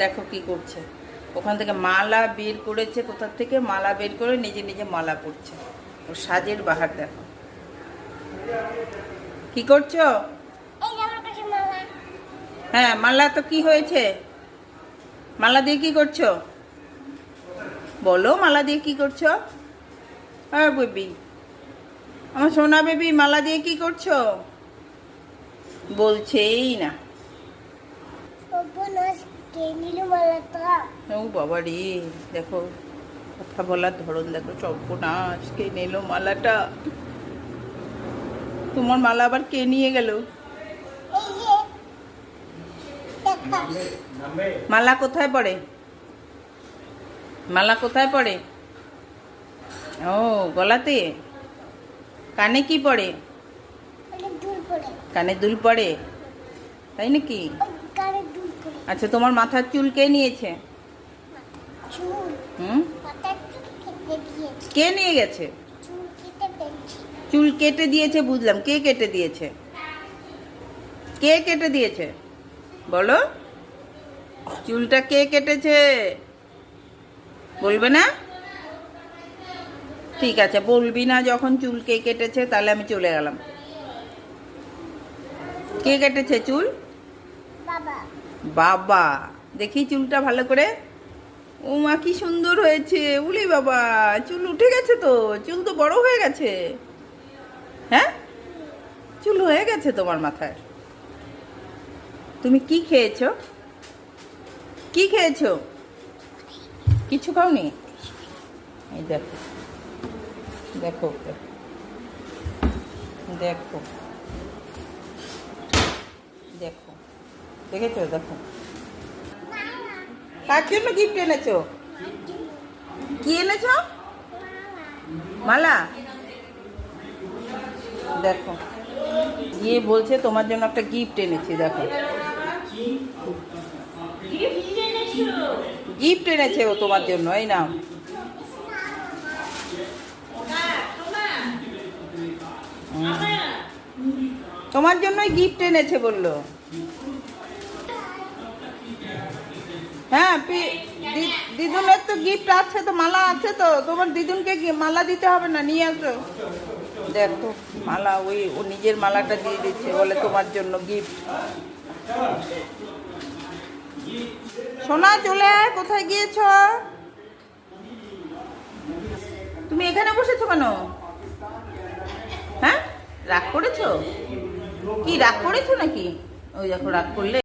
দেখো কি করছে, ওখান থেকে মালা বের করেছে, কোথা থেকে মালা বের করে নিজে নিজে মালা পরছে। ও সাজের বাহার দেখো কি করছো। হ্যাঁ মালা তো কি হয়েছে, মালা দিয়ে কি করছো বলো, মালা দিয়ে কি করছো। হ্যাঁ বেবি, আমার সোনা বেবি, মালা দিয়ে কি করছো বলছেই না। ও বাবা রে, দেখো কথা বলার ধরন দেখো, সর্বনাশ কে নিল মালাটা। তোমার মালা আবার কে নিয়ে গেল। মালা কোথায় পড়ে, মালা কোথায় পড়ে। ও গলাতে, কানে কি পড়ে, কানে দুল পড়ে, তাই নাকি। আচ্ছা তোমার মাথার চুল কে নিয়েছে। কে নিয়ে গেছে। চুল কেটে দিয়েছে বুঝলাম, কে কেটে দিয়েছে, কে কেটে দিয়েছে বলো, চুলটা কে কেটেছে বলবে না। ঠিক আছে বলবি না, যখন চুল কে কেটেছে তাহলে আমি চলে গেলাম। কে কেটেছে চুল। বাবা দেখি চুলটা ভালো করে। ও মা কি সুন্দর হয়েছে, উলি বাবা চুল উঠে গেছে তো, চুল তো বড় হয়ে গেছে। হ্যাঁ চুল হয়ে গেছে তোমার মাথায়। তুমি কি খেয়েছো, কি খেয়েছো, কিছু খাওনি। এই দেখো দেখো দেখো দেখো, দেখেছো, দেখো কার জন্য গিফট এনেছো, কি এনেছো মালা। দেখো গিয়ে বলছে তোমার জন্য একটা গিফট এনেছি, দেখো গিফট এনেছে ও তোমার জন্য, এই নাও। তোমার জন্যই গিফট এনেছে বললো। হ্যাঁ দিদুনের তো গিফট আছে তো, মালা আছে তো, তোমার দিদুনকে মালা দিতে হবে না, নিয়ে আসো। দেখো মালা, ওই ও নিজের মালাটা দিয়ে দিচ্ছে, বলে তোমার জন্য গিফট। সোনা চলে আয়, কোথায় গিয়েছ তুমি, এখানে বসেছো কেন। হ্যাঁ রাগ করেছো, কি রাগ করেছো নাকি। ওই দেখো রাগ করলে